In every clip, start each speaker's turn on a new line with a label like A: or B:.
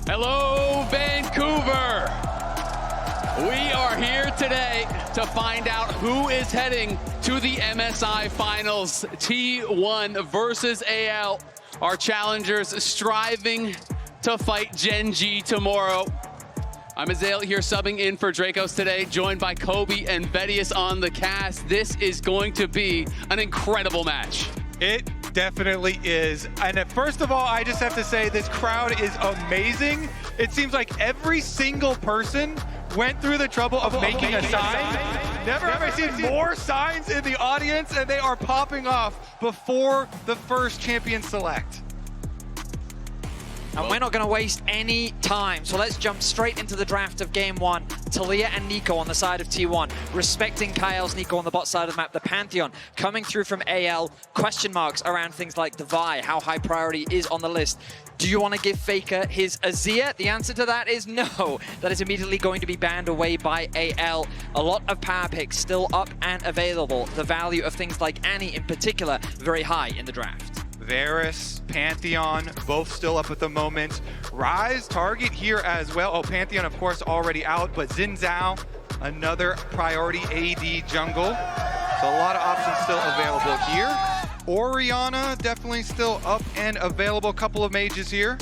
A: Hello, Vancouver. We are here today to find out who is heading to the MSI Finals. T1 versus AL. Our challengers striving to fight Gen G tomorrow. I'm Azale here subbing in for Dracos today, joined by Kobe and Vedius on the cast. This is going to be an incredible match.
B: It definitely is. And first of all, I just have to say this crowd is amazing. It seems like every single person went through the trouble of making a sign. Never have I seen more signs in the audience, and they are popping off before the first champion select.
C: And we're not going to waste any time, so let's jump straight into the draft of Game 1. Talia and Nico on the side of T1, respecting Kyle's Nico on the bot side of the map. The Pantheon coming through from AL, question marks around things like the Vi, how high priority is on the list. Do you want to give Faker his Azir? The answer to that is no. That is immediately going to be banned away by AL. A lot of power picks still up and available. The value of things like Annie in particular, very high in the draft.
B: Varus, Pantheon, both still up at the moment. Ryze, target here as well. Oh, Pantheon, of course, already out, but Xin Zhao, another priority AD jungle. So a lot of options still available here. Orianna, definitely still up and available. Couple of mages here.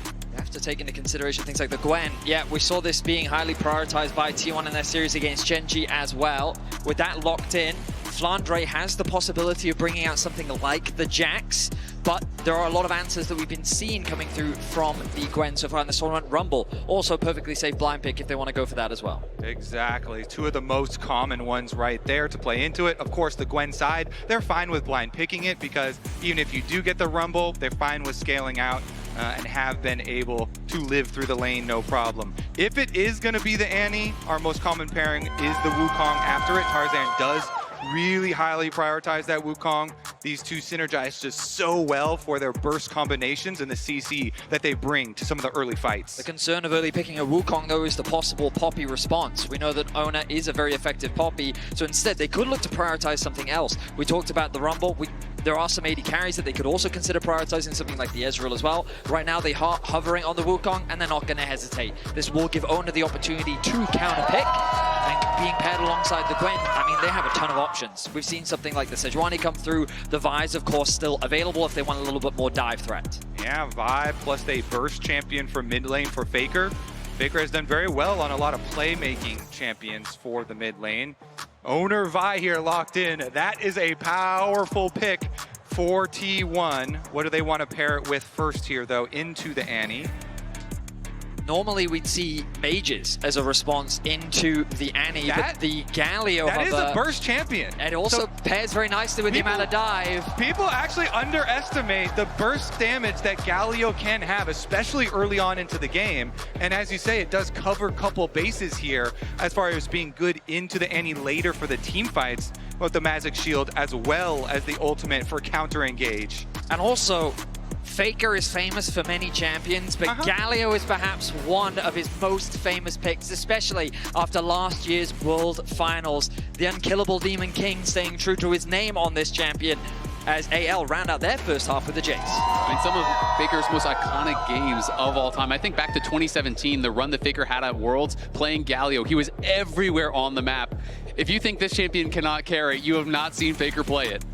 C: You have to take into consideration things like the Gwen. Yeah, we saw this being highly prioritized by T1 in their series against Gen G as well. With that locked in, Flandre has the possibility of bringing out something like the Jax, but there are a lot of answers that we've been seeing coming through from the Gwen so far in the tournament. Rumble, also perfectly safe blind pick if they want to go for that as well.
B: Exactly, two of the most common ones right there to play into it. Of course, the Gwen side, they're fine with blind picking it because even if you do get the Rumble, they're fine with scaling out and have been able to live through the lane, no problem. If it is going to be the Annie, our most common pairing is the Wukong after it. Tarzan does really highly prioritize that Wukong. These two synergize just so well for their burst combinations and the CC that they bring to some of the early fights.
C: The concern of early picking a Wukong, though, is the possible Poppy response. We know that Ona is a very effective Poppy, so instead they could look to prioritize something else. We talked about the Rumble. There are some AD carries that they could also consider prioritizing, something like the Ezreal as well. Right now they are hovering on the Wukong, and they're not going to hesitate. This will give Ona the opportunity to counter pick, and being paired alongside the Gwen, I mean, they have a ton of options. We've seen something like the Sejuani come through. The Vi's, of course, still available if they want a little bit more dive threat.
B: Yeah, Vi plus a burst champion for mid lane for Faker. Faker has done very well on a lot of playmaking champions for the mid lane. Owner Vi here locked in. That is a powerful pick for T1. What do they want to pair it with first here, though, into the Annie?
C: Normally we'd see mages as a response into the Annie, but the Galio
B: that is a burst champion.
C: And it also pairs very nicely with the amount of dive.
B: People actually underestimate the burst damage that Galio can have, especially early on into the game. And as you say, it does cover a couple bases here as far as being good into the Annie later for the team fights with the Magic Shield as well as the ultimate for counter engage.
C: And also, Faker is famous for many champions, but Galio is perhaps one of his most famous picks, especially after last year's World Finals. The unkillable Demon King staying true to his name on this champion as AL round out their first half with the Jace.
A: I mean, some of Faker's most iconic games of all time. I think back to 2017, the run that Faker had at Worlds playing Galio. He was everywhere on the map. If you think this champion cannot carry, you have not seen Faker play it.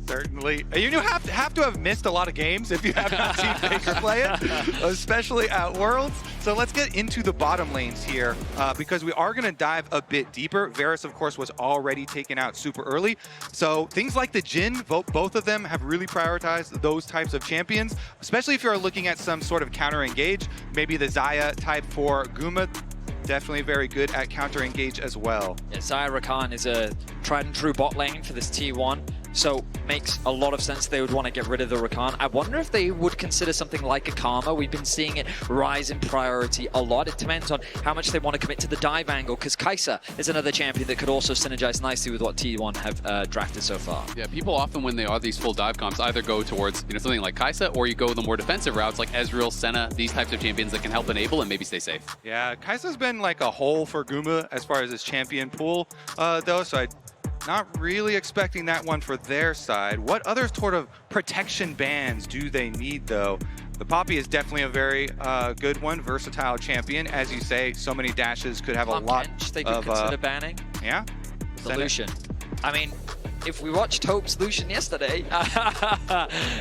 B: Certainly. You have to have missed a lot of games if you have not seen Faker play it, especially at Worlds. So let's get into the bottom lanes here because we are going to dive a bit deeper. Varus, of course, was already taken out super early. So things like the Jhin, both of them have really prioritized those types of champions, especially if you're looking at some sort of counter engage, maybe the Xayah type for Guma. Definitely very good at counter engage as well.
C: Yeah, Xayah Rakan is a tried and true bot lane for this T1. So makes a lot of sense they would want to get rid of the Rakan. I wonder if they would consider something like a Karma. We've been seeing it rise in priority a lot. It depends on how much they want to commit to the dive angle, because Kai'Sa is another champion that could also synergize nicely with what T1 have drafted so far.
A: Yeah, people often, when they are these full dive comps, either go towards something like Kai'Sa, or you go the more defensive routes like Ezreal, Senna, these types of champions that can help enable and maybe stay safe.
B: Yeah, Kai'Sa's been like a hole for Guma as far as his champion pool, though, so not really expecting that one for their side. What other sort of protection bands do they need, though? The Poppy is definitely a very good one, versatile champion. As you say, so many dashes could have a lot
C: they could
B: of...
C: consider banning.
B: Yeah?
C: The Lucian. I mean, if we watched Hope's Lucian yesterday,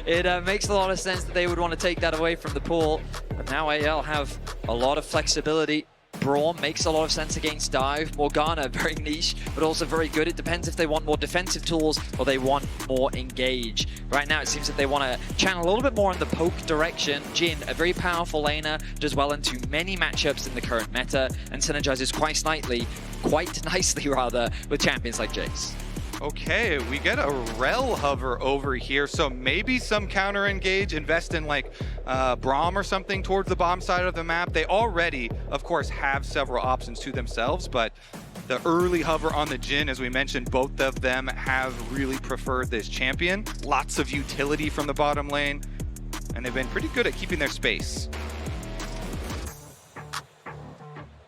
C: it makes a lot of sense that they would want to take that away from the pool. But now AL have a lot of flexibility. Braum makes a lot of sense against dive. Morgana, very niche, but also very good. It depends if they want more defensive tools or they want more engage. Right now, it seems that they want to channel a little bit more in the poke direction. Jhin, a very powerful laner, does well into many matchups in the current meta and synergizes quite nicely with champions like Jace.
B: Okay, we get a rel hover over here, so maybe some counter engage, invest in like Braum or something towards the bottom side of the map. They already, of course, have several options to themselves, but the early hover on the Jhin, as we mentioned, both of them have really preferred this champion. Lots of utility from the bottom lane, and they've been pretty good at keeping their space.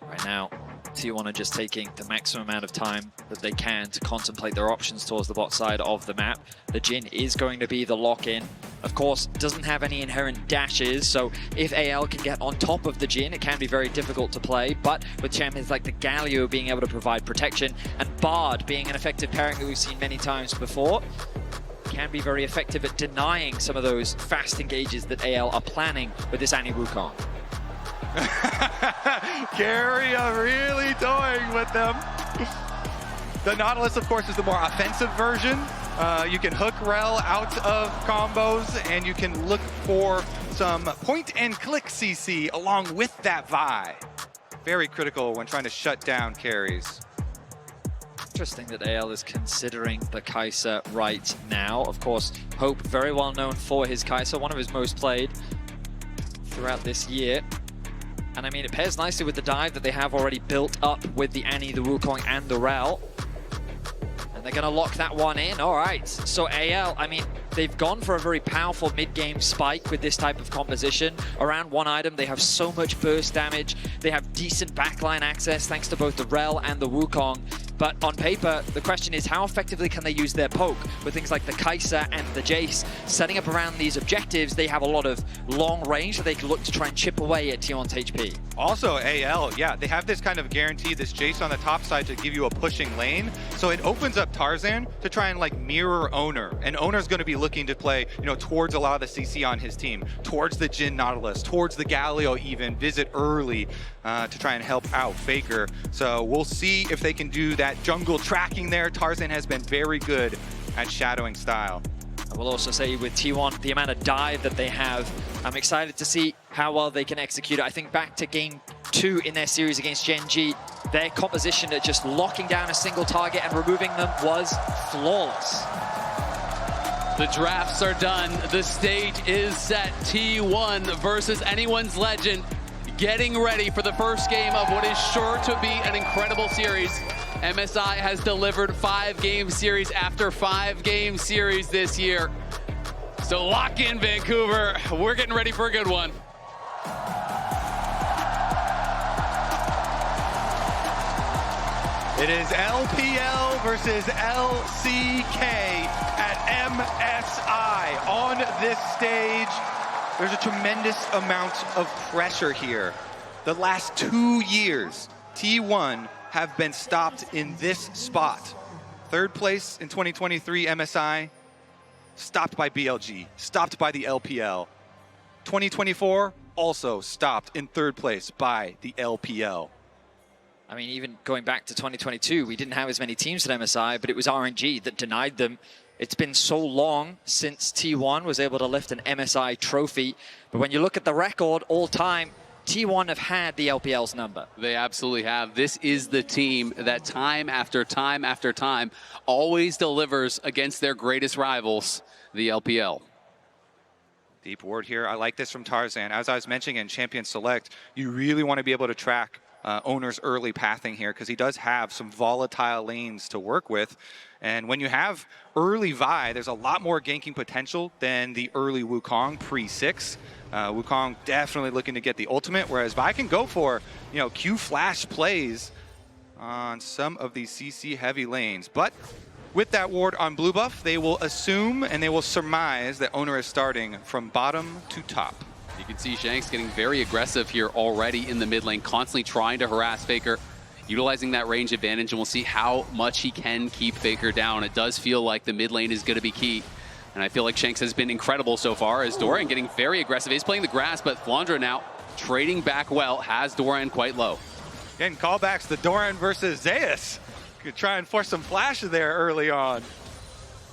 C: Right now, T1 are just taking the maximum amount of time that they can to contemplate their options towards the bot side of the map. The Jhin is going to be the lock-in. Of course, doesn't have any inherent dashes, so if AL can get on top of the Jhin, it can be very difficult to play, but with champions like the Galio being able to provide protection, and Bard being an effective pairing that we've seen many times before, can be very effective at denying some of those fast engages that AL are planning with this Annie Wukong.
B: Keria really toying with them. The Nautilus, of course, is the more offensive version. You can hook Rel out of combos, and you can look for some point-and-click CC along with that Vi. Very critical when trying to shut down carries.
C: Interesting that AL is considering the Kai'Sa right now. Of course, Hope, very well known for his Kai'Sa, one of his most played throughout this year. And I mean, it pairs nicely with the dive that they have already built up with the Annie, the Wukong, and the Rel. And they're going to lock that one in. All right. So AL, I mean, they've gone for a very powerful mid-game spike with this type of composition. Around one item, they have so much burst damage. They have decent backline access thanks to both the Rel and the Wukong. But on paper, the question is how effectively can they use their poke with things like the Kai'Sa and the Jace? Setting up around these objectives, they have a lot of long range that they can look to try and chip away at T1's HP.
B: Also, AL, yeah, they have this kind of guarantee, this Jace on the top side to give you a pushing lane. So it opens up Tarzan to try and like mirror Owner. And Owner's going to be looking to play, you know, towards a lot of the CC on his team, towards the Jhin Nautilus, towards the Galio even, visit early to try and help out Faker. So we'll see if they can do that jungle tracking there. Tarzan has been very good at shadowing style.
C: I will also say with T1, the amount of dive that they have, I'm excited to see how well they can execute it. I think back to game 2 in their series against Gen G, their composition at just locking down a single target and removing them was flawless.
A: The drafts are done. The stage is set. T1 versus anyone's legend. Getting ready for the first game of what is sure to be an incredible series. MSI has delivered 5-game series after 5-game series this year. So lock in, Vancouver. We're getting ready for a good one.
B: It is LPL versus LCK at MSI. On this stage, there's a tremendous amount of pressure here. The last 2 years, T1 have been stopped in this spot. 3rd place in 2023 MSI, stopped by BLG, stopped by the LPL. 2024, also stopped in 3rd place by the LPL.
C: I mean, even going back to 2022, we didn't have as many teams at MSI, but it was RNG that denied them. It's been so long since T1 was able to lift an MSI trophy. But when you look at the record all time, T1 have had the LPL's number.
A: They absolutely have. This is the team that time after time after time always delivers against their greatest rivals, the LPL.
B: Deep ward here. I like this from Tarzan. As I was mentioning in Champion Select, you really want to be able to track Owner's early pathing here because he does have some volatile lanes to work with. And when you have early Vi, there's a lot more ganking potential than the early Wukong pre-6. Wukong definitely looking to get the ultimate, whereas Vi can go for, you know, Q flash plays on some of these CC heavy lanes. But with that ward on blue buff, they will assume and they will surmise that Owner is starting from bottom to top.
A: You can see Shanks getting very aggressive here already in the mid lane, constantly trying to harass Faker, utilizing that range advantage, and we'll see how much he can keep Faker down. It does feel like the mid lane is going to be key. And I feel like Shanks has been incredible so far as Doran getting very aggressive. He's playing the grass, but Flandre now trading back well, has Doran quite low.
B: Again, callbacks to Doran versus Zeus. Could try and force some flash there early on.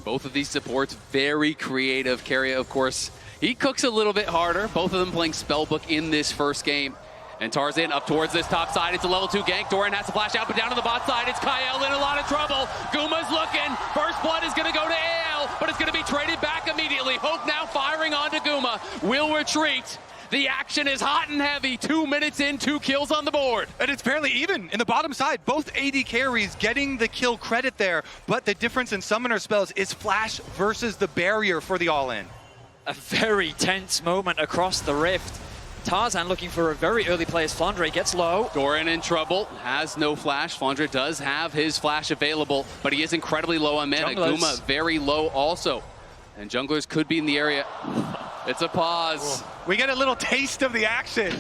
A: Both of these supports very creative. Keria, of course, he cooks a little bit harder. Both of them playing Spellbook in this first game. And Tarzan up towards this top side. It's a level 2 gank. Doran has to flash out, but down to the bot side, it's Kyle in a lot of trouble. Guma's looking. First blood is going to go to AL, but it's going to be traded back immediately. Hope now firing onto Guma. Will retreat. The action is hot and heavy. 2 minutes in, 2 kills on the board.
B: And it's fairly even in the bottom side. Both AD carries getting the kill credit there, but the difference in summoner spells is flash versus the barrier for the all-in.
C: A very tense moment across the rift. Tarzan looking for a very early play as Flandre gets low.
A: Doran in trouble, has no flash. Flandre does have his flash available, but he is incredibly low on mana. Guma very low also. And junglers could be in the area. It's a pause.
B: We get a little taste of the action.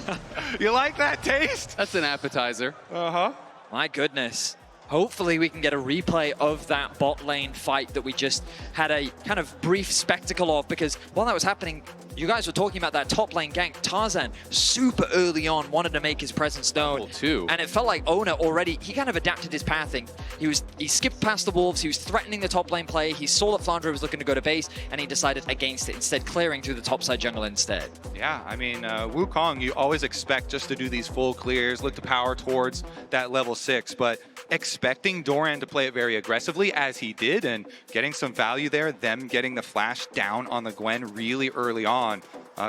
B: You like that taste?
A: That's an appetizer.
B: Uh-huh.
C: My goodness. Hopefully we can get a replay of that bot lane fight that we just had a kind of brief spectacle of, because while that was happening, you guys were talking about that top lane gank. Tarzan, super early on, wanted to make his presence known. And it felt like Owner already, he kind of adapted his pathing. He skipped past the wolves, he was threatening the top lane play, he saw that Flandre was looking to go to base, and he decided against it, instead clearing through the topside jungle instead.
B: Yeah, I mean, Wukong, you always expect just to do these full clears, look to power towards that level 6, but expecting Doran to play it very aggressively as he did and getting some value there, them getting the flash down on the Gwen really early on,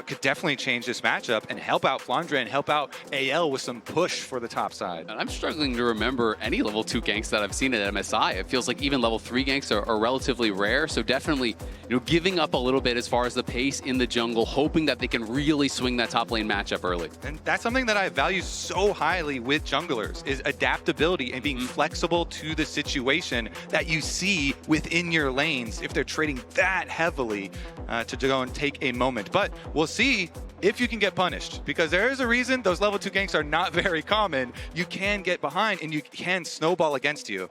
B: could definitely change this matchup and help out Flandre and help out AL with some push for the top side.
A: And I'm struggling to remember any level 2 ganks that I've seen at MSI. It feels like even level 3 ganks are relatively rare, so definitely giving up a little bit as far as the pace in the jungle, hoping that they can really swing that top lane matchup early.
B: And that's something that I value so highly with junglers, is adaptability and being flexible to the situation that you see within your lanes if they're trading that heavily to go and take a moment. But we'll see if you can get punished, because there is a reason those level 2 ganks are not very common. You can get behind and you can snowball against you.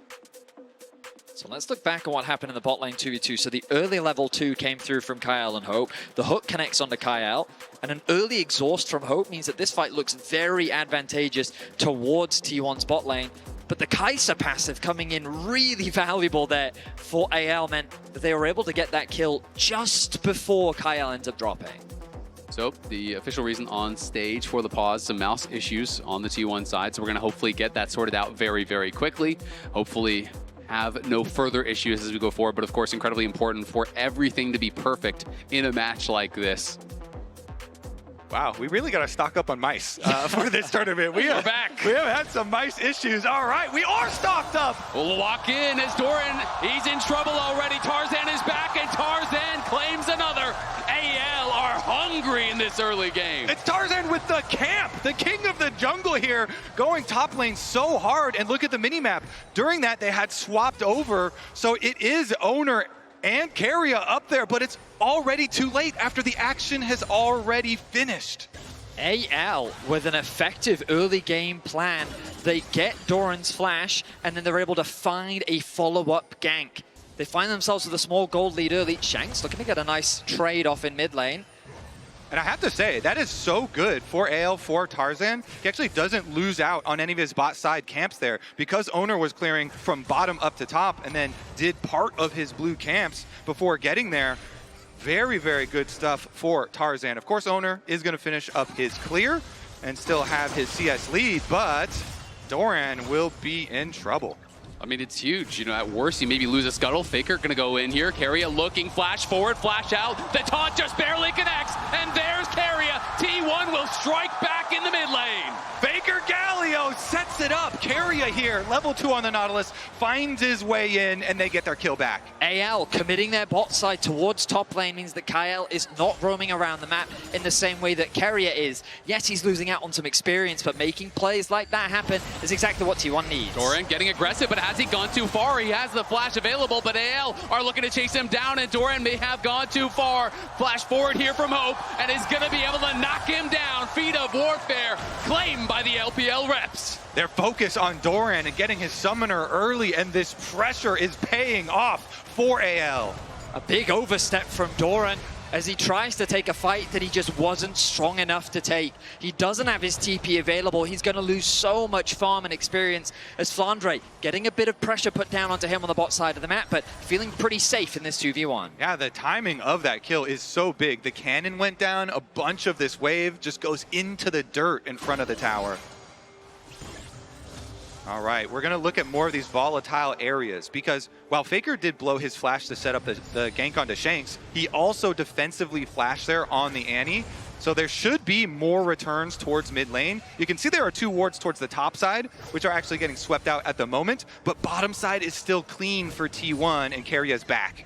C: So let's look back at what happened in the bot lane 2v2. So the early level 2 came through from Kyle and Hope. The hook connects onto Kyle, and an early exhaust from Hope means that this fight looks very advantageous towards T1's bot lane. But the Kai'Sa passive coming in really valuable there for AL meant that they were able to get that kill just before Kyle ends up dropping.
A: So the official reason on stage for the pause, some mouse issues on the T1 side. So we're going to hopefully get that sorted out very, very quickly. Hopefully have no further issues as we go forward. But of course, incredibly important for everything to be perfect in a match like this.
B: Wow, we really got to stock up on mice for this tournament.
A: We're back.
B: We have had some mice issues. All right, we are stocked up.
A: We'll walk in as Doran, he's in trouble already. Tarzan is back, and Tarzan claims another. AL are hungry in this early game.
B: It's Tarzan with the camp, the king of the jungle here, going top lane so hard. And look at the minimap. During that, they had swapped over, so it is Owner and Keria up there, but it's already too late after the action has already finished.
C: AL with an effective early game plan. They get Doran's flash, and then they're able to find a follow-up gank. They find themselves with a small gold lead early. Shanks looking to get a nice trade off in mid lane.
B: And I have to say, that is so good for AL, for Tarzan. He actually doesn't lose out on any of his bot side camps there, because Owner was clearing from bottom up to top and then did part of his blue camps before getting there. Very, very good stuff for Tarzan. Of course, Owner is going to finish up his clear and still have his CS lead, but Doran will be in trouble.
A: I mean, it's huge. At worst, you maybe lose a scuttle. Faker gonna go in here. Keria looking, flash forward, flash out. The taunt just barely connects, and there's Keria. T1 will strike back in the mid lane.
B: Faker Galio sets it up. Carrier here, level 2 on the Nautilus, finds his way in, and they get their kill back.
C: AL committing their bot side towards top lane means that Kyle is not roaming around the map in the same way that Carrier is. Yes, he's losing out on some experience, but making plays like that happen is exactly what T1 needs.
A: Doran getting aggressive, but has he gone too far? He has the flash available, but AL are looking to chase him down, and Doran may have gone too far. Flash forward here from Hope, and is going to be able to knock him down. Feet of Warfare claimed by the LPL reps.
B: Their focus on Doran and getting his summoner early, and this pressure is paying off for AL.
C: A big overstep from Doran as he tries to take a fight that he just wasn't strong enough to take. He doesn't have his TP available. He's going to lose so much farm and experience as Flandre getting a bit of pressure put down onto him on the bot side of the map, but feeling pretty safe in this 2v1.
B: Yeah, the timing of that kill is so big. The cannon went down, a bunch of this wave just goes into the dirt in front of the tower. All right, we're going to look at more of these volatile areas because while Faker did blow his flash to set up the gank onto Shanks, he also defensively flashed there on the Annie. So there should be more returns towards mid lane. You can see there are 2 wards towards the top side, which are actually getting swept out at the moment, but bottom side is still clean for T1 and Carria's back.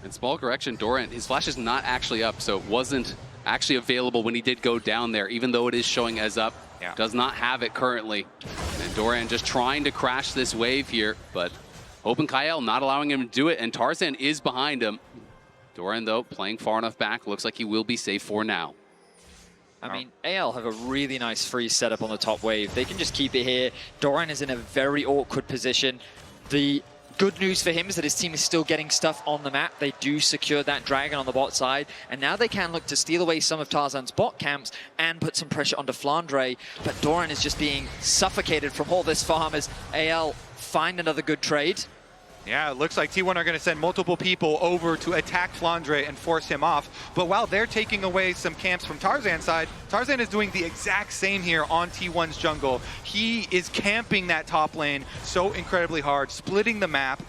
A: And small correction, Doran, his flash is not actually up, so it wasn't actually available when he did go down there, even though it is showing as up.
B: Yeah.
A: Does not have it currently. And Doran just trying to crash this wave here, but Open Kyle not allowing him to do it, and Tarzan is behind him. Doran, though, playing far enough back, looks like he will be safe for now.
C: I mean, AL have a really nice freeze setup on the top wave. They can just keep it here. Doran is in a very awkward position. The good news for him is that his team is still getting stuff on the map. They do secure that dragon on the bot side, and now they can look to steal away some of Tarzan's bot camps and put some pressure onto Flandre. But Doran is just being suffocated from all this farm as AL find another good trade.
B: Yeah, it looks like T1 are going to send multiple people over to attack Flandre and force him off. But while they're taking away some camps from Tarzan's side, Tarzan is doing the exact same here on T1's jungle. He is camping that top lane so incredibly hard, splitting the map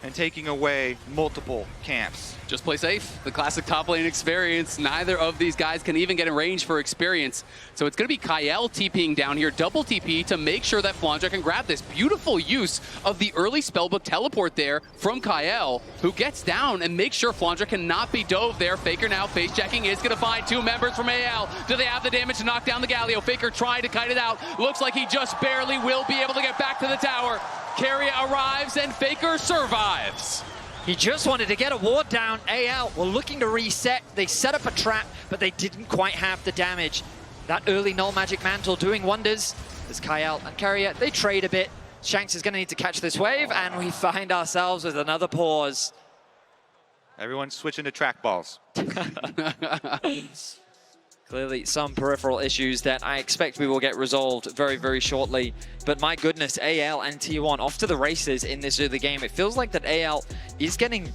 B: and taking away multiple camps.
A: Just play safe. The classic top lane experience. Neither of these guys can even get in range for experience. So it's going to be Kyle TPing down here, double TP to make sure that Flandre can grab this. Beautiful use of the early spellbook teleport there from Kyle, who gets down and makes sure Flandre cannot be dove there. Faker now face checking, is going to find 2 members from AL. Do they have the damage to knock down the Galio? Faker trying to kite it out. Looks like he just barely will be able to get back to the tower. Carrier arrives and Faker survives.
C: He just wanted to get a ward down. AL were looking to reset. They set up a trap, but they didn't quite have the damage. That early Null Magic Mantle doing wonders. As Kyle and Carrier, they trade a bit. Shanks is going to need to catch this wave, and we find ourselves with another pause.
B: Everyone's switching to trackballs.
C: Clearly some peripheral issues that I expect we will get resolved very, very shortly. But my goodness, AL and T1 off to the races in this early game. It feels like that AL is getting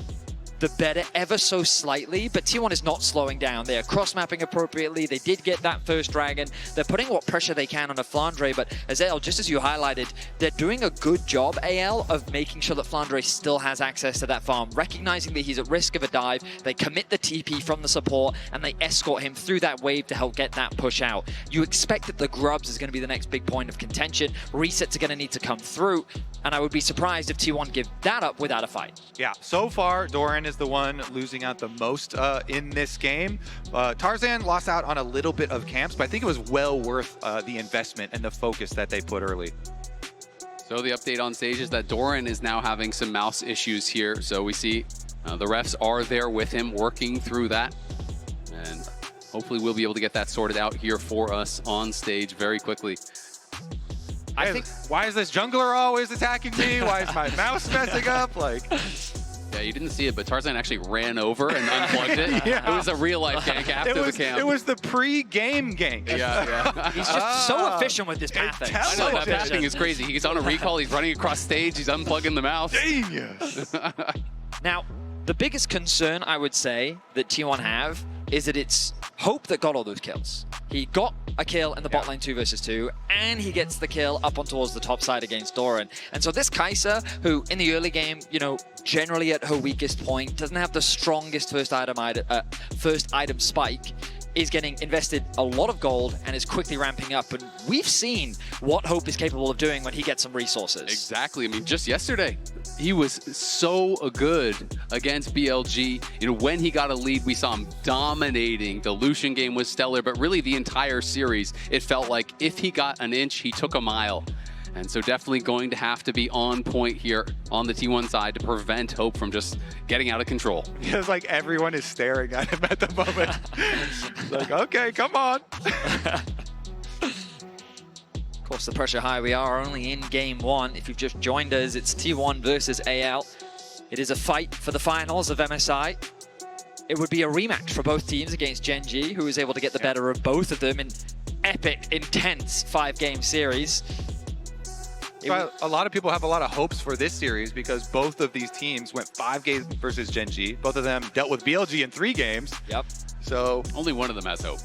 C: the better ever so slightly, but T1 is not slowing down. They are cross-mapping appropriately. They did get that first dragon. They're putting what pressure they can on a Flandre, but as AL, just as you highlighted, they're doing a good job, AL, of making sure that Flandre still has access to that farm, recognizing that he's at risk of a dive. They commit the TP from the support, and they escort him through that wave to help get that push out. You expect that the Grubs is going to be the next big point of contention. Resets are going to need to come through, and I would be surprised if T1 give that up without a fight.
B: Yeah, so far, Doran is the one losing out the most in this game. Tarzan lost out on a little bit of camps, but I think it was well worth the investment and the focus that they put early.
A: So the update on stage is that Doran is now having some mouse issues here. So we see the refs are there with him working through that. And hopefully we'll be able to get that sorted out here for us on stage very quickly.
B: I think, why is this jungler always attacking me? Why is my mouse messing up? Like,
A: yeah, you didn't see it, but Tarzan actually ran over and unplugged it.
B: Yeah.
A: It was a real-life gank after the camp.
B: It was the pre-game gank.
A: Yeah.
C: He's just so efficient with this pathing.
A: I know, that pathing is crazy. He's on a recall, he's running across stage, he's unplugging the mouse.
B: Genius.
C: Now, the biggest concern I would say that T1 have is that it's Hope that got all those kills. He got a kill in the bot lane 2 versus 2, and he gets the kill up on towards the top side against Doran. And so this Kai'Sa, who in the early game, you know, generally at her weakest point, doesn't have the strongest first item spike, is getting invested a lot of gold and is quickly ramping up. And we've seen what Hope is capable of doing when he gets some resources.
A: Exactly. I mean, just yesterday, he was so good against BLG. You know, when he got a lead, we saw him dominating. The Lucian game was stellar, but really the entire series, it felt like if he got an inch, he took a mile. And so definitely going to have to be on point here on the T1 side to prevent Hope from just getting out of control.
B: It's like everyone is staring at him at the moment. It's like, okay, come on.
C: Of course, the pressure high. We are only in game one. If you've just joined us, it's T1 versus AL. It is a fight for the finals of MSI. It would be a rematch for both teams against Gen G, who was able to get the better of both of them in epic, intense 5-game series.
B: A lot of people have a lot of hopes for this series because both of these teams went 5 games versus Gen G. Both of them dealt with BLG in 3 games.
C: Yep.
B: So
A: only one of them has hope.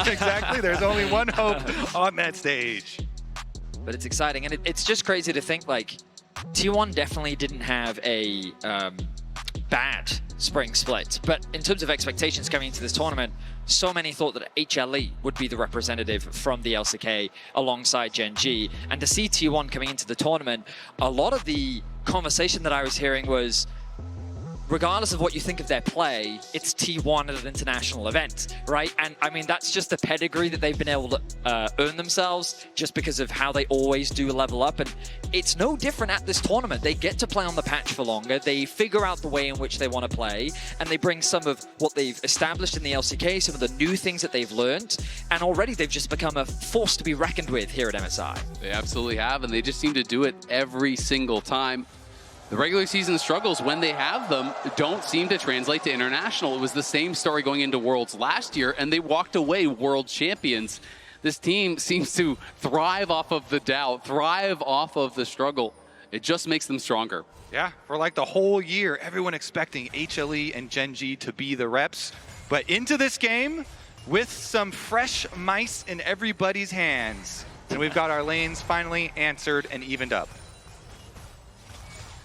B: Exactly. There's only one hope on that stage.
C: But it's exciting, and it's just crazy to think like T1 definitely didn't have a bad spring split, but in terms of expectations coming into this tournament, so many thought that HLE would be the representative from the LCK alongside Gen G, and to see T1 coming into the tournament, a lot of the conversation that I was hearing was, regardless of what you think of their play, it's T1 at an international event, right? And I mean, that's just the pedigree that they've been able to earn themselves just because of how they always do level up. And it's no different at this tournament. They get to play on the patch for longer. They figure out the way in which they want to play, and they bring some of what they've established in the LCK, some of the new things that they've learned. And already they've just become a force to be reckoned with here at MSI.
A: They absolutely have, and they just seem to do it every single time. The regular season struggles, when they have them, don't seem to translate to international. It was the same story going into Worlds last year, and they walked away world champions. This team seems to thrive off of the doubt, thrive off of the struggle. It just makes them stronger.
B: Yeah, for like the whole year, everyone expecting HLE and Gen G to be the reps. But into this game with some fresh mice in everybody's hands. And we've got our lanes finally answered and evened up.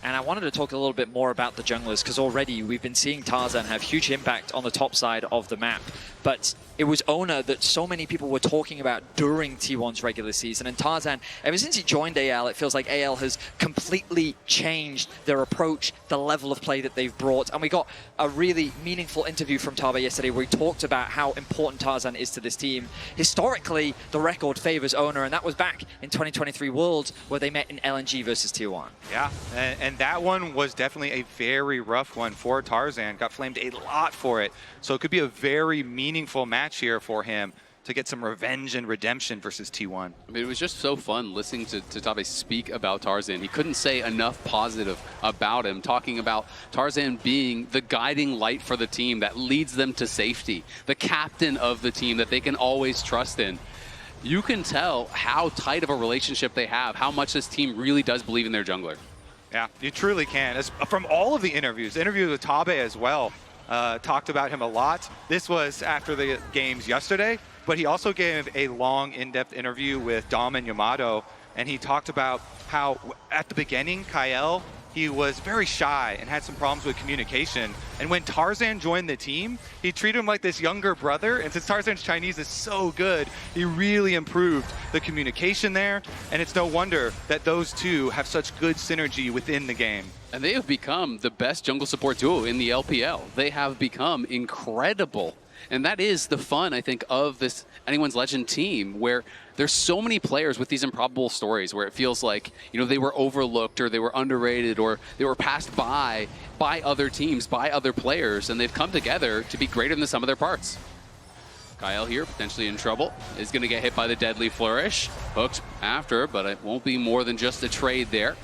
C: And I wanted to talk a little bit more about the junglers, because already we've been seeing Tarzan have huge impact on the top side of the map. But it was Owner that so many people were talking about during T1's regular season. And Tarzan, ever since he joined AL, it feels like AL has completely changed their approach, the level of play that they've brought. And we got a really meaningful interview from Taba yesterday where he talked about how important Tarzan is to this team. Historically, the record favors Owner, and that was back in 2023 Worlds where they met in LNG versus T1.
B: Yeah, and that one was definitely a very rough one for Tarzan. Got flamed a lot for it. So it could be a very meaningful match here for him to get some revenge and redemption versus T1.
A: I mean, it was just so fun listening to Tabe speak about Tarzan. He couldn't say enough positive about him, talking about Tarzan being the guiding light for the team that leads them to safety, the captain of the team that they can always trust in. You can tell how tight of a relationship they have, how much this team really does believe in their jungler.
B: Yeah, you truly can. From all of the interviews with Tabe as well, talked about him a lot. This was after the games yesterday, but he also gave a long, in-depth interview with Dom and Yamato, and he talked about how at the beginning, Kael, he was very shy and had some problems with communication. And when Tarzan joined the team, he treated him like this younger brother. And since Tarzan's Chinese is so good, he really improved the communication there. And it's no wonder that those two have such good synergy within the game.
A: And they have become the best jungle support duo in the LPL. They have become incredible. And that is the fun, I think, of this Anyone's Legend team, where there's so many players with these improbable stories where it feels like, you know, they were overlooked or they were underrated or they were passed by other teams, by other players, and they've come together to be greater than the sum of their parts. Kyle here, potentially in trouble, is going to get hit by the deadly flourish. Hooked after, but it won't be more than just a trade there.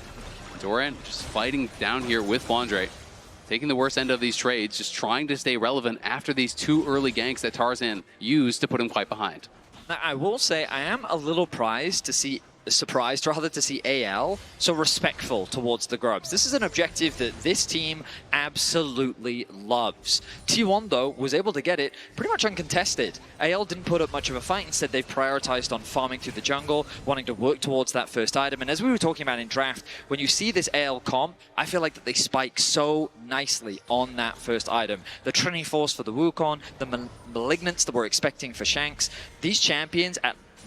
A: Doran just fighting down here with Fondre. Taking the worst end of these trades, just trying to stay relevant after these 2 early ganks that Tarzan used to put him quite behind.
C: Now, I will say I am a little surprised to see surprised rather to see AL so respectful towards the Grubs. This is an objective that this team absolutely loves. T1 though was able to get it pretty much uncontested. AL didn't put up much of a fight. Instead they've prioritized on farming through the jungle, wanting to work towards that first item. And as we were talking about in draft, when you see this AL comp, I feel like that they spike so nicely on that first item. The Trinity Force for the Wukong, the Malignants that we're expecting for Shanks. These champions,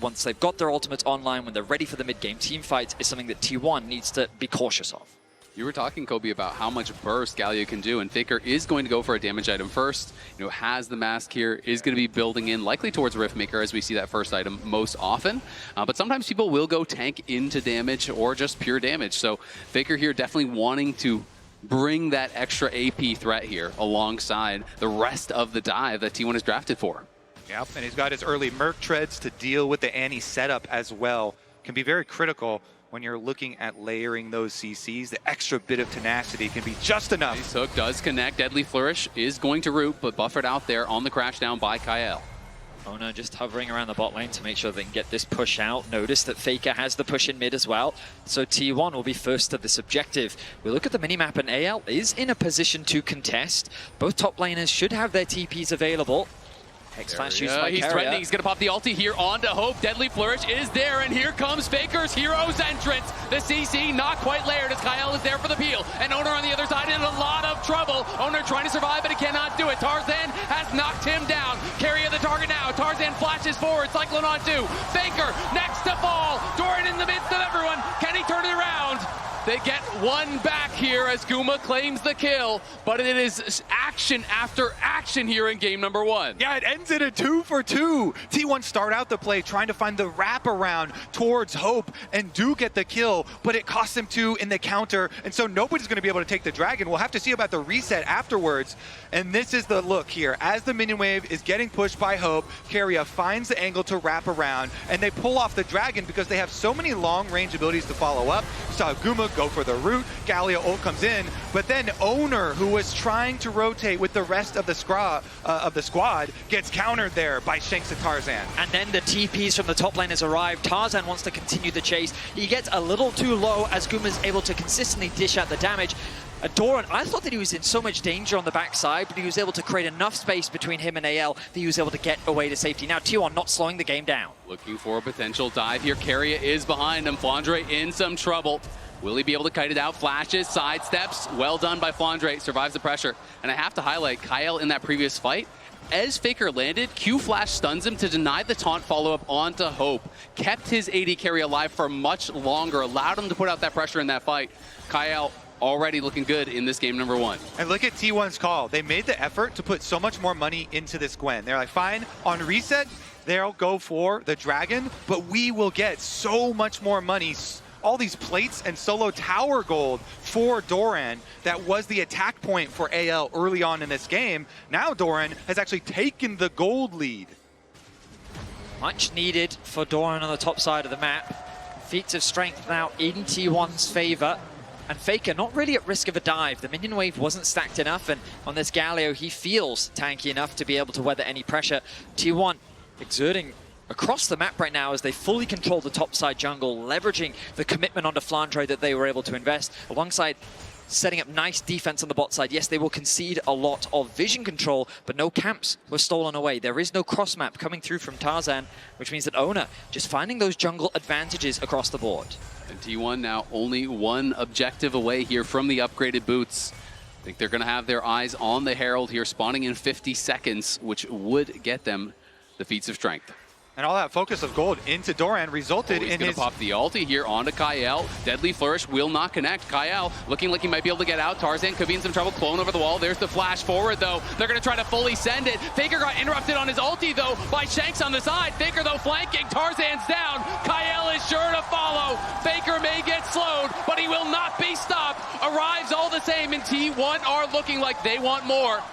C: once they've got their ultimates online, when they're ready for the mid-game team fights, is something that T1 needs to be cautious of.
A: You were talking, Kobe, about how much burst Galio can do, and Faker is going to go for a damage item first. You know, has the mask here, is going to be building in likely towards Riftmaker as we see that first item most often. But sometimes people will go tank into damage or just pure damage. So Faker here definitely wanting to bring that extra AP threat here alongside the rest of the dive that T1 is drafted for.
B: Yep, and he's got his early Merc treads to deal with the Annie setup as well. Can be very critical when you're looking at layering those CCs. The extra bit of tenacity can be just enough.
A: Nice hook does connect. Deadly Flourish is going to root, but buffered out there on the crash down by Kyle.
C: Ona just hovering around the bot lane to make sure they can get this push out. Notice that Faker has the push in mid as well. So T1 will be first to this objective. We look at the minimap and AL is in a position to contest. Both top laners should have their TPs available. Hex Flash used by
A: He's threatening. He's going to pop the ulti here onto Hope. Deadly Flourish is there, and here comes Faker's Hero's entrance. The CC not quite layered as Kyle is there for the peel. And Owner on the other side in a lot of trouble. Owner trying to survive, but he cannot do it. Tarzan has knocked him down. Carry of the target now. Tarzan flashes forward. Cyclone on 2. Faker next to fall. Doran in the midst of everyone. Can he turn it around? They get one back here as Guma claims the kill, but it is action after action here in game number 1.
B: Yeah, it ends in a 2-for-2. T1 start out the play trying to find the wraparound towards Hope and do get the kill, but it costs him 2 in the counter, and so nobody's going to be able to take the dragon. We'll have to see about the reset afterwards, and this is the look here. As the minion wave is getting pushed by Hope, Keria finds the angle to wrap around, and they pull off the dragon because they have so many long-range abilities to follow up. We saw Guma go for the root, Galio ult comes in, but then Owner, who was trying to rotate with the rest of the squad, gets countered there by Shanks and Tarzan.
C: And then the TPs from the top lane has arrived. Tarzan wants to continue the chase. He gets a little too low as Guma's able to consistently dish out the damage. Doran, I thought that he was in so much danger on the backside, but he was able to create enough space between him and AL that he was able to get away to safety. Now T1 not slowing the game down.
A: Looking for a potential dive here. Keria is behind him. Flandre in some trouble. Will he be able to kite it out? Flashes, sidesteps. Well done by Flandre. Survives the pressure. And I have to highlight Kyle in that previous fight. As Faker landed, Q Flash stuns him to deny the taunt follow-up onto Hope. Kept his AD carry alive for much longer. Allowed him to put out that pressure in that fight. Kyle already looking good in this game number 1.
B: And look at T1's call. They made the effort to put so much more money into this Gwen. They're like, fine, on reset, they'll go for the dragon, but we will get so much more money. All these plates and solo tower gold for Doran. That was the attack point for AL early on in this game. Now Doran has actually taken the gold lead.
C: Much needed for Doran on the top side of the map. Feats of strength now in T1's favor. And Faker not really at risk of a dive. The minion wave wasn't stacked enough, and on this Galio he feels tanky enough to be able to weather any pressure. T1 exerting across the map right now as they fully control the top side jungle, leveraging the commitment onto Flandre that they were able to invest, alongside setting up nice defense on the bot side. Yes, they will concede a lot of vision control, but no camps were stolen away. There is no cross map coming through from Tarzan, which means that Ona just finding those jungle advantages across the board.
A: And T1 now only one objective away here from the upgraded boots. I think they're going to have their eyes on the Herald here, spawning in 50 seconds, which would get them the feats of strength.
B: And all that focus of gold into Doran resulted in his...
A: He's going to pop the ulti here onto Kyle. Deadly Flourish will not connect. Kyle looking like he might be able to get out. Tarzan could be in some trouble. Clone over the wall. There's the flash forward, though. They're going to try to fully send it. Faker got interrupted on his ulti, though, by Shanks on the side. Faker, though, flanking. Tarzan's down. Kyle is sure to follow. Faker may get slowed, but he will not be stopped. Arrives all the same, and T1 are looking like they want more.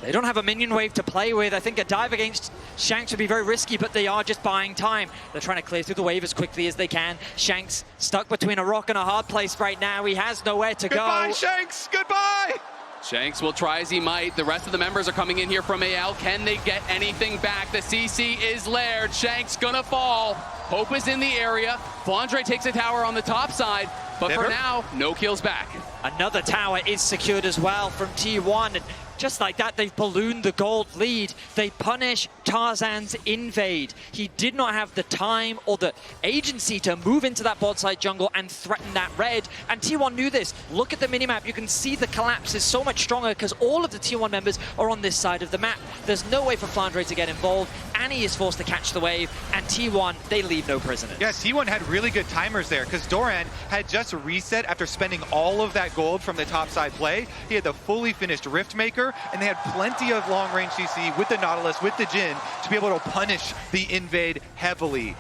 C: They don't have a minion wave to play with. I think a dive against Shanks would be very risky, but they are just buying time. They're trying to clear through the wave as quickly as they can. Shanks stuck between a rock and a hard place right now. He has nowhere to go.
B: Goodbye, Shanks! Goodbye!
A: Shanks will try as he might. The rest of the members are coming in here from AL. Can they get anything back? The CC is layered. Shanks gonna fall. Hope is in the area. Flandre takes a tower on the top side, but for now, no kills back.
C: Another tower is secured as well from T1. And just like that, they've ballooned the gold lead. They punish Tarzan's invade. He did not have the time or the agency to move into that bot side jungle and threaten that red. And T1 knew this. Look at the minimap. You can see the collapse is so much stronger because all of the T1 members are on this side of the map. There's no way for Flandre to get involved. Annie is forced to catch the wave, and T1, they leave no prisoners.
B: Yeah, T1 had really good timers there because Doran had just reset after spending all of that gold from the topside play. He had the fully finished Rift Maker, and they had plenty of long-range CC with the Nautilus, with the Jhin, to be able to punish the invade heavily.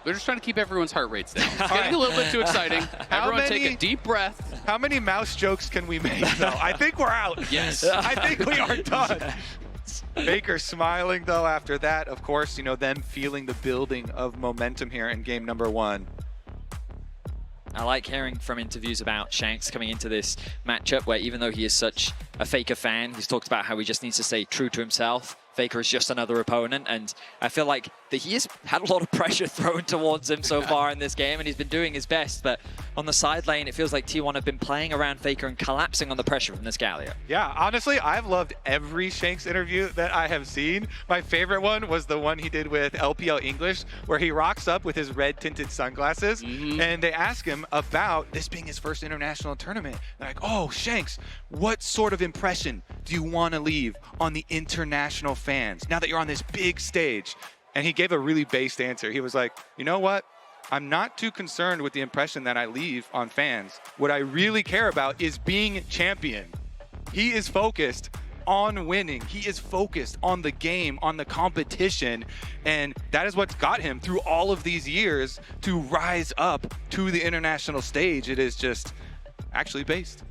A: They're just trying to keep everyone's heart rates down. It's getting a little bit too exciting. Everyone take a deep breath.
B: How many mouse jokes can we make, though? I think we're out.
A: Yes.
B: I think we are done. Baker smiling, though, after that. Of course, you know, them feeling the building of momentum here in game number 1.
C: I like hearing from interviews about Shanks coming into this matchup where even though he is such a Faker fan, he's talked about how he just needs to stay true to himself. Faker is just another opponent, and I feel like that he has had a lot of pressure thrown towards him so far in this game, and he's been doing his best, but on the side lane, it feels like T1 have been playing around Faker and collapsing on the pressure from this Galio.
B: Yeah, honestly, I've loved every Shanks interview that I have seen. My favorite one was the one he did with LPL English, where he rocks up with his red-tinted sunglasses, and they ask him about this being his first international tournament. They're like, oh, Shanks, what sort of impression do you want to leave on the international fans now that you're on this big stage? And he gave a really based answer. He was like, you know what? I'm not too concerned with the impression that I leave on fans. What I really care about is being champion. He is focused on winning. He is focused on the game, on the competition, and that is what's got him through all of these years to rise up to the international stage. It is just actually based.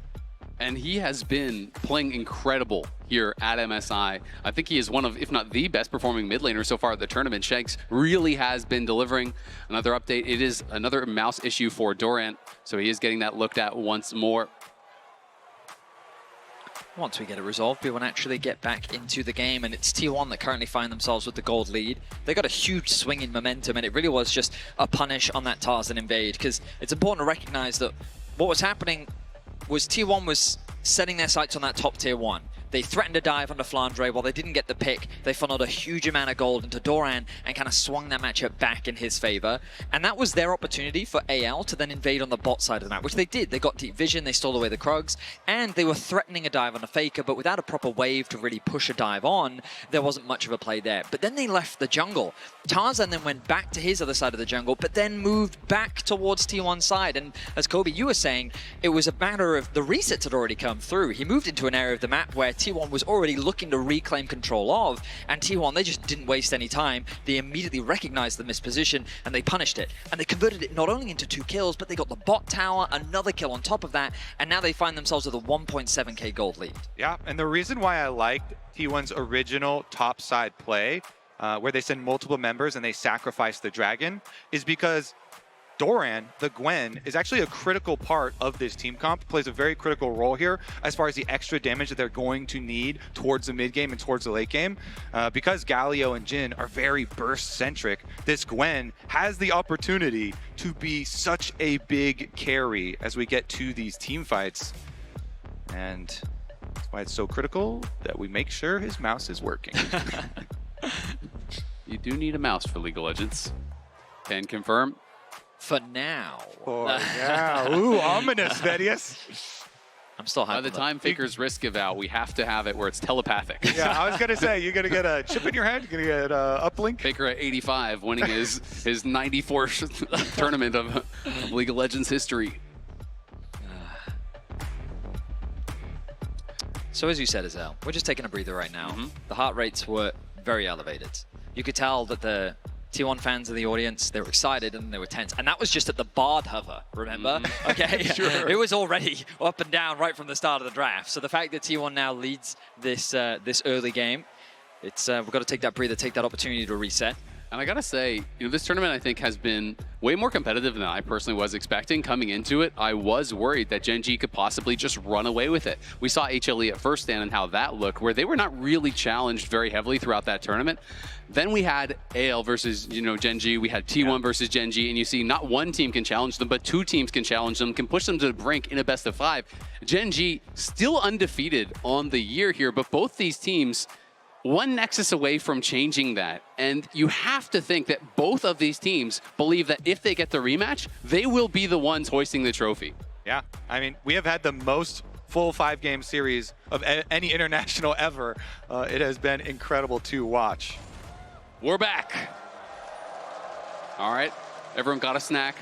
A: And he has been playing incredible here at MSI. I think he is one of, if not the best performing mid laner so far at the tournament. Shanks really has been delivering. Another update, it is another mouse issue for Doran, so he is getting that looked at once more.
C: Once we get it resolved, we will naturally get back into the game, and it's T1 that currently find themselves with the gold lead. They got a huge swing in momentum, and it really was just a punish on that Tarzan invade, because it's important to recognize that what was happening was T1 was setting their sights on that top tier 1. They threatened to dive onto Flandre. While they didn't get the pick, they funneled a huge amount of gold into Doran and kind of swung that matchup back in his favor. And that was their opportunity for AL to then invade on the bot side of the map, which they did. They got deep vision, they stole away the Krugs, and they were threatening a dive on a Faker, but without a proper wave to really push a dive on, there wasn't much of a play there. But then they left the jungle. Tarzan then went back to his other side of the jungle, but then moved back towards T1's side. And as Kobe, you were saying, it was a matter of the resets had already come through. He moved into an area of the map where T1 was already looking to reclaim control of, and T1, they just didn't waste any time. They immediately recognized the misposition and they punished it. And they converted it not only into 2 kills, but they got the bot tower, another kill on top of that, and now they find themselves with a 1.7k gold lead.
B: Yeah, and the reason why I liked T1's original topside play, where they send multiple members and they sacrifice the dragon, is because Doran, the Gwen, is actually a critical part of this team comp, plays a very critical role here as far as the extra damage that they're going to need towards the mid game and towards the late game. Because Galio and Jhin are very burst-centric, this Gwen has the opportunity to be such a big carry as we get to these team fights. And that's why it's so critical that we make sure his mouse is working.
A: You do need a mouse for League of Legends. Can confirm.
C: For now.
B: Oh, yeah. Ooh, ominous, Vedius.
C: I'm still hyped.
A: By the time Faker's risk give out, we have to have it where it's telepathic.
B: Yeah, I was going to say, you're going to get a chip in your head, you're going to get a uplink.
A: Faker at 85, winning his 94th tournament of League of Legends history.
C: So as you said, Azel, we're just taking a breather right now. The heart rates were very elevated. You could tell that the T1 fans in the audience, they were excited and they were tense. And that was just at the Bard hover, remember? Okay, sure. It was already up and down right from the start of the draft. So the fact that T1 now leads this this early game, it's we've got to take that breather, take that opportunity to reset.
A: And I gotta say, this tournament I think has been way more competitive than I personally was expecting. Coming into it, I was worried that Gen G could possibly just run away with it. We saw HLE at first stand and how that looked, where they were not really challenged very heavily throughout that tournament. Then we had AL versus Gen G. We had T1 versus Gen G, and you see not one team can challenge them, but two teams can challenge them, can push them to the brink in a best of 5. Gen G still undefeated on the year here, but both these teams one Nexus away from changing that. And you have to think that both of these teams believe that if they get the rematch, they will be the ones hoisting the trophy.
B: Yeah, I mean, we have had the most full 5-game series of any international ever. It has been incredible to watch.
A: We're back. All right, everyone got a snack,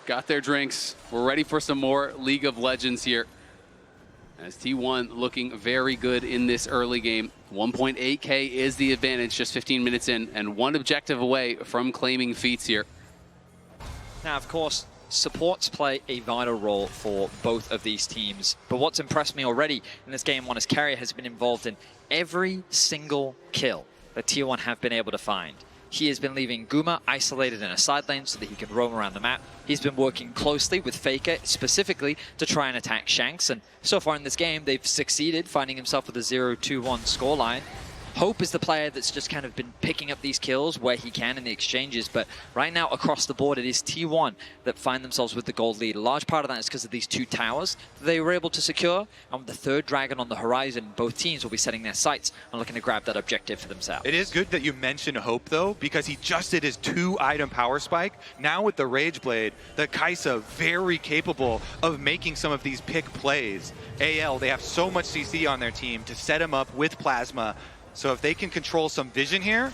A: got their drinks. We're ready for some more League of Legends here. As T1 looking very good in this early game. 1.8K is the advantage just 15 minutes in, and one objective away from claiming feats here.
C: Now, of course, supports play a vital role for both of these teams. But what's impressed me already in this game one is Carrier has been involved in every single kill that T1 have been able to find. He has been leaving Guma isolated in a side lane so that he can roam around the map. He's been working closely with Faker specifically to try and attack Shanks, and so far in this game they've succeeded, finding himself with a 0-2-1 scoreline. Hope is the player that's just kind of been picking up these kills where he can in the exchanges, but right now across the board it is T1 that find themselves with the gold lead. A large part of that is because of these 2 towers that they were able to secure, and with the 3rd dragon on the horizon, both teams will be setting their sights and looking to grab that objective for themselves.
B: It is good that you mention Hope though, because he just did his 2-item power spike. Now with the Rage Blade, the Kai'Sa very capable of making some of these pick plays. AL, they have so much CC on their team to set him up with Plasma. So if they can control some vision here,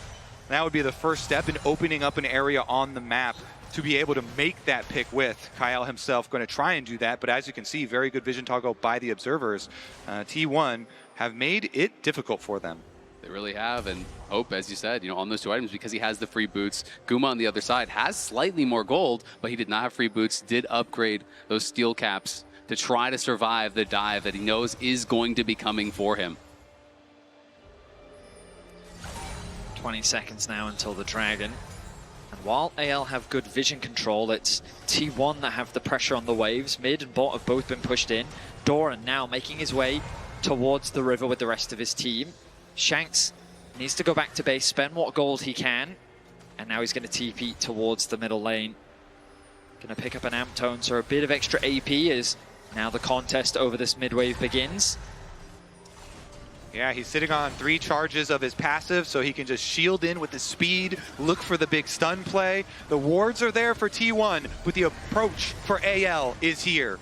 B: that would be the first step in opening up an area on the map to be able to make that pick with. Kyle himself going to try and do that, but as you can see, very good vision toggle by the observers. T1 have made it difficult for them.
A: They really have, and Hope, as you said, on those 2 items, because he has the free boots. Guma on the other side has slightly more gold, but he did not have free boots, did upgrade those steel caps to try to survive the dive that he knows is going to be coming for him.
C: 20 seconds now until the Dragon. And while AL have good vision control, it's T1 that have the pressure on the waves. Mid and bot have both been pushed in. Doran now making his way towards the river with the rest of his team. Shanks needs to go back to base, spend what gold he can. And now he's going to TP towards the middle lane. Going to pick up an amp tone, so a bit of extra AP as now the contest over this mid-wave begins.
B: Yeah, he's sitting on 3 charges of his passive, so he can just shield in with his speed, look for the big stun play. The wards are there for T1, but the approach for AL is here.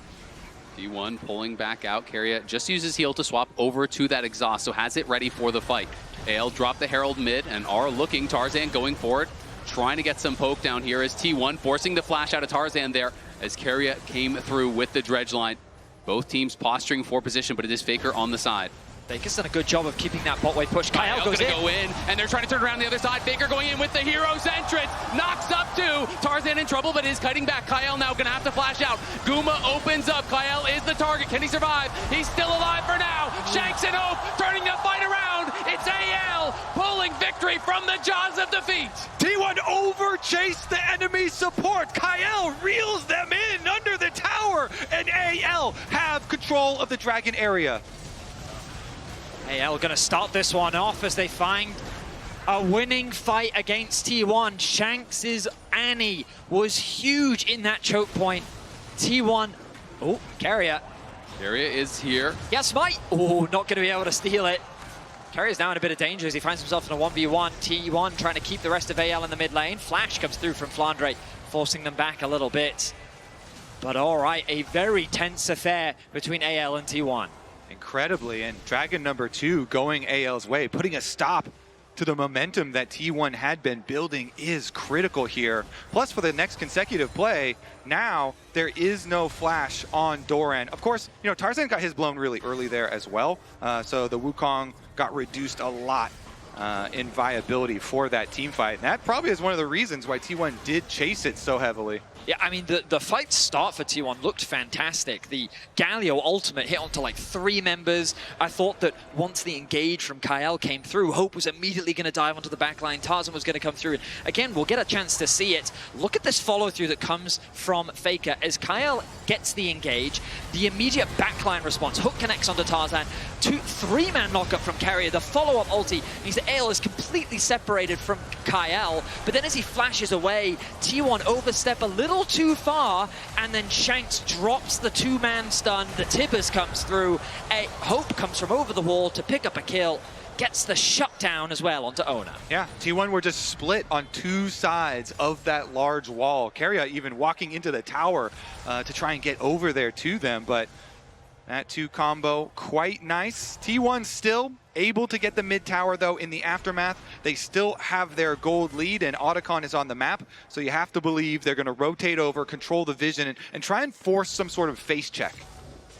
A: T1 pulling back out. Carrier just uses heal to swap over to that exhaust, so has it ready for the fight. AL drop the Herald mid and are looking. Tarzan going for it, trying to get some poke down here as T1 forcing the flash out of Tarzan there as Carrier came through with the dredge line. Both teams posturing for position, but it is Faker on the side.
C: Faker's done a good job of keeping that bot wave push. Kyle goes
A: gonna go in, and they're trying to turn around the other side. Faker going in with the hero's entrance. Knocks up 2. Tarzan in trouble, but is cutting back. Kyle now gonna have to flash out. Guma opens up. Kyle is the target. Can he survive? He's still alive for now. Shanks and Hope turning the fight around. It's AL pulling victory from the jaws of defeat.
B: T1 over-chased the enemy support. Kyle reels them in under the tower, and AL have control of the Dragon area.
C: AL going to start this one off as they find a winning fight against T1. Shanks' Annie was huge in that choke point. T1, oh, Carrier.
A: Carrier is here.
C: Yes, Smite. Oh, not going to be able to steal it. Carrier's now in a bit of danger as he finds himself in a 1v1. T1 trying to keep the rest of AL in the mid lane. Flash comes through from Flandre, forcing them back a little bit. But all right, a very tense affair between AL and T1.
B: Incredibly, and Dragon number 2 going AL's way, putting a stop to the momentum that T1 had been building is critical here. Plus, for the next consecutive play, now there is no flash on Doran. Of course, Tarzan got his blown really early there as well, so the Wukong got reduced a lot in viability for that team fight. And that probably is one of the reasons why T1 did chase it so heavily.
C: Yeah, I mean, the fight start for T1 looked fantastic. The Galio ultimate hit onto like 3 members. I thought that once the engage from Kyle came through, Hope was immediately going to dive onto the backline. Tarzan was going to come through. And again, we'll get a chance to see it. Look at this follow-through that comes from Faker. As Kyle gets the engage, the immediate backline response. Hook connects onto Tarzan. 3-man knockup from Carrier. The follow-up ulti means that Ale is completely separated from Kyle. But then as he flashes away, T1 overstep a little too far, and then Shanks drops the 2-man stun. The Tibbers comes through. Hope comes from over the wall to pick up a kill. Gets the shutdown as well onto Oner.
B: Yeah, T1 were just split on 2 sides of that large wall. Carrier even walking into the tower to try and get over there to them, but that 2 combo, quite nice. T1 still able to get the mid tower, though, in the aftermath. They still have their gold lead, and Otacon is on the map, so you have to believe they're going to rotate over, control the vision, and try and force some sort of face check.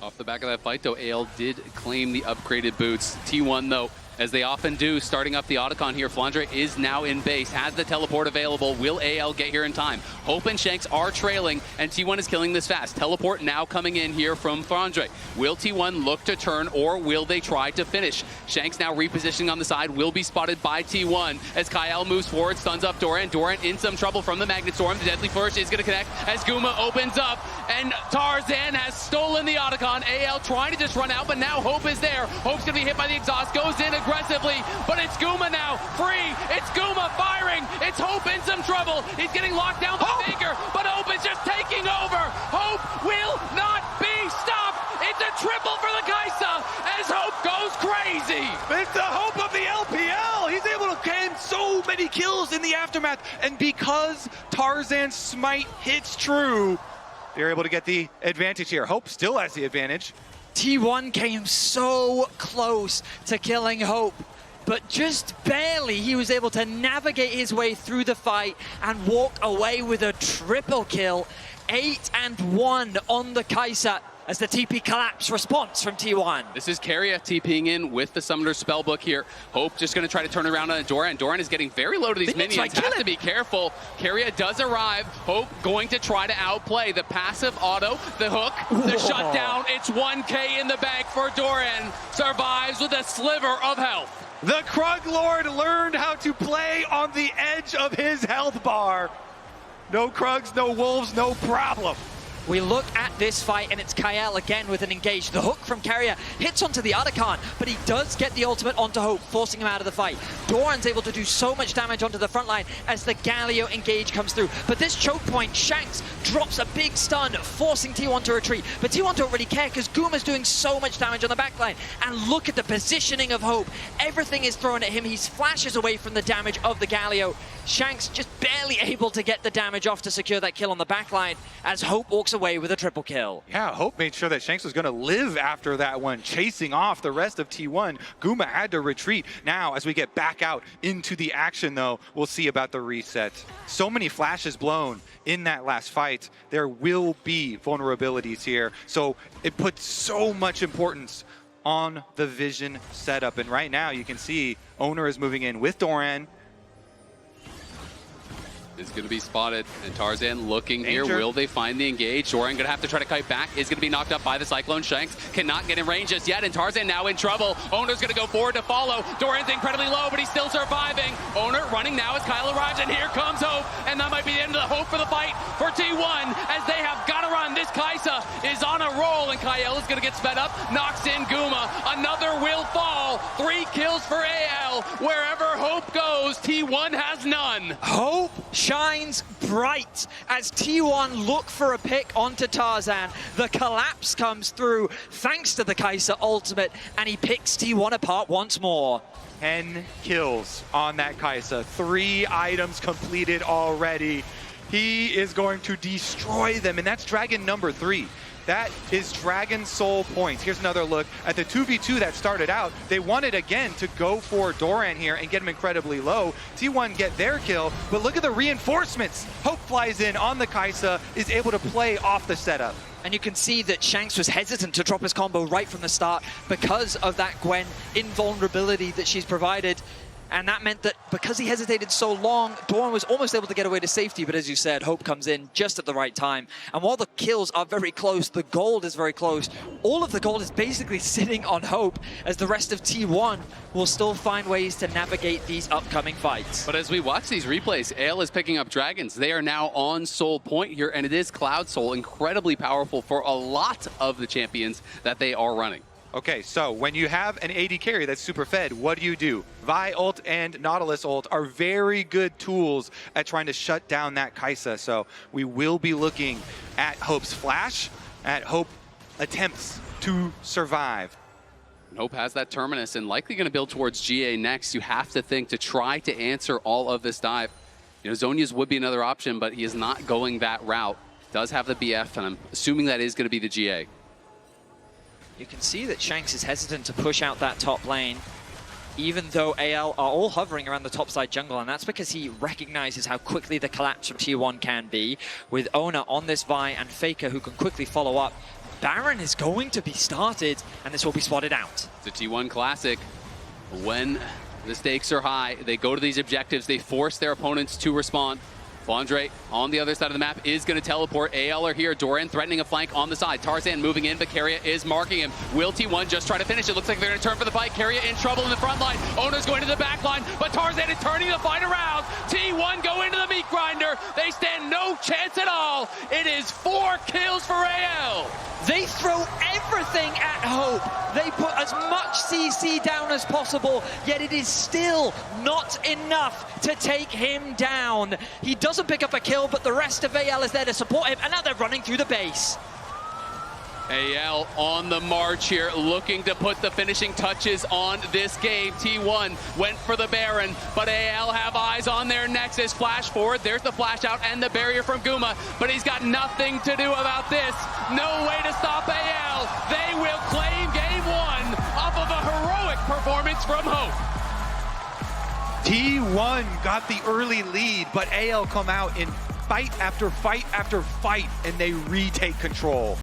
A: Off the back of that fight, though, AL did claim the upgraded boots. T1, though, as they often do, starting up the Otacon here. Flandre is now in base, has the teleport available. Will AL get here in time? Hope and Shanks are trailing, and T1 is killing this fast. Teleport now coming in here from Flandre. Will T1 look to turn, or will they try to finish? Shanks now repositioning on the side, will be spotted by T1 as Kyle moves forward, stuns up Doran. Doran in some trouble from the Magnet Storm. The Deadly Flourish is going to connect as Guma opens up, and Tarzan has stolen the Otacon. AL trying to just run out, but now Hope is there. Hope's going to be hit by the exhaust, goes in aggressively, but it's Guma now, free. It's Guma firing. It's Hope in some trouble. He's getting locked down by Faker, but Hope is just taking over. Hope will not be stopped. It's a triple for the Kaisa as Hope goes crazy.
B: It's the Hope of the LPL. He's able to gain so many kills in the aftermath, and because Tarzan's smite hits true, they're able to get the advantage here. Hope still has the advantage.
C: T1 came so close to killing Hope, but just barely. He was able to navigate his way through the fight and walk away with a triple kill. 8-1 on the Kaisa as the TP collapse response from T1.
A: This is Carrier TPing in with the Summoner's Spellbook here. Hope just going to try to turn around on Doran. Doran is getting very low to these minions. Has to be careful. Carrier does arrive. Hope going to try to outplay the passive auto, the hook, the shutdown. It's 1K in the bank for Doran. Survives with a sliver of health.
B: The Krug Lord learned how to play on the edge of his health bar. No Krugs, no Wolves, no problem.
C: We look at this fight, and it's Kyle again with an engage. The hook from Carrier hits onto the Otacon, but he does get the ultimate onto Hope, forcing him out of the fight. Doran's able to do so much damage onto the front line as the Galio engage comes through. But this choke point, Shanks drops a big stun, forcing T1 to retreat. But T1 don't really care because Guma's doing so much damage on the backline. And look at the positioning of Hope. Everything is thrown at him. He flashes away from the damage of the Galio. Shanks just barely able to get the damage off to secure that kill on the backline as Hope walks away with a triple kill.
B: Yeah, Hope made sure that Shanks was going to live after that one, chasing off the rest of T1. Guma had to retreat. Now, as we get back out into the action, though, we'll see about the reset. So many flashes blown in that last fight. There will be vulnerabilities here, so it puts so much importance on the vision setup. And right now, you can see Oner is moving in with Doran.
A: Is going to be spotted, and Tarzan looking
B: Danger.
A: here. Will they find the engage? Doran going to have to try to kite back. Is going to be knocked up by the Cyclone. Shanks cannot get in range just yet, and Tarzan now in trouble. Oner's going to go forward to follow. Doran's incredibly low, but he's still surviving. Oner running now as Kyle arrives, and here comes Hope, and that might be the end of the hope for the fight for T1 as they have got to run. This Kaisa is on a roll, and Kyle is going to get sped up, knocks in Guma. Another will fall. 3 kills for AL. Wherever Hope goes, T1 has none.
C: Hope shines bright as T1 look for a pick onto Tarzan. The collapse comes through thanks to the Kaisa ultimate, and he picks T1 apart once more.
B: 10 kills on that Kaisa. 3 items completed already. He is going to destroy them, and that's Dragon number 3. That is Dragon Soul points. Here's another look at the 2v2 that started out. They wanted again to go for Doran here and get him incredibly low. T1 get their kill, but look at the reinforcements. Hope flies in on the Kaisa, is able to play off the setup.
C: And you can see that Shanks was hesitant to drop his combo right from the start because of that Gwen invulnerability that she's provided. And that meant that because he hesitated so long, Doran was almost able to get away to safety, but as you said, Hope comes in just at the right time. And while the kills are very close, the gold is very close. All of the gold is basically sitting on Hope, as the rest of T1 will still find ways to navigate these upcoming fights.
A: But as we watch these replays, Ale is picking up Dragons. They are now on Soul Point here, and it is Cloud Soul, incredibly powerful for a lot of the champions that they are running.
B: Okay, so when you have an AD carry that's super fed, what do? Vi ult and Nautilus ult are very good tools at trying to shut down that Kai'Sa. So we will be looking at Hope's flash, at Hope attempts to survive.
A: Hope has that Terminus and likely going to build towards GA next. You have to think to try to answer all of this dive. You know, Zhonya's would be another option, but he is not going that route. Does have the BF, and I'm assuming that is going to be the GA.
C: You can see that Shanks is hesitant to push out that top lane, even though AL are all hovering around the topside jungle, and that's because he recognizes how quickly the collapse from T1 can be. With Ona on this Vi and Faker who can quickly follow up, Baron is going to be started, and this will be spotted out.
A: It's a T1 classic. When the stakes are high, they go to these objectives, they force their opponents to respond. Bondre on the other side of the map is going to teleport. AL are here. Doran threatening a flank on the side. Tarzan moving in, but Keria is marking him. Will T1 just try to finish it? Looks like they're going to turn for the fight. Keria in trouble in the front line. Ona's going to the back line, but Tarzan is turning the fight around. T1 go into the meat grinder. They stand no chance at all. It is 4 kills for AL.
C: They throw everything at Hope. They put as much CC down as possible, yet it is still not enough to take him down. He doesn't pick up a kill, but the rest of AL is there to support him, and now they're running through the base.
A: AL on the march here, looking to put the finishing touches on this game. T1 went for the Baron, but AL have eyes on their Nexus. Flash forward, there's the flash out and the barrier from Guma, but he's got nothing to do about this. No way to stop AL. They will claim game 1 off of a heroic performance from Hope.
B: T1 got the early lead, but AL come out in fight after fight after fight, and they retake control.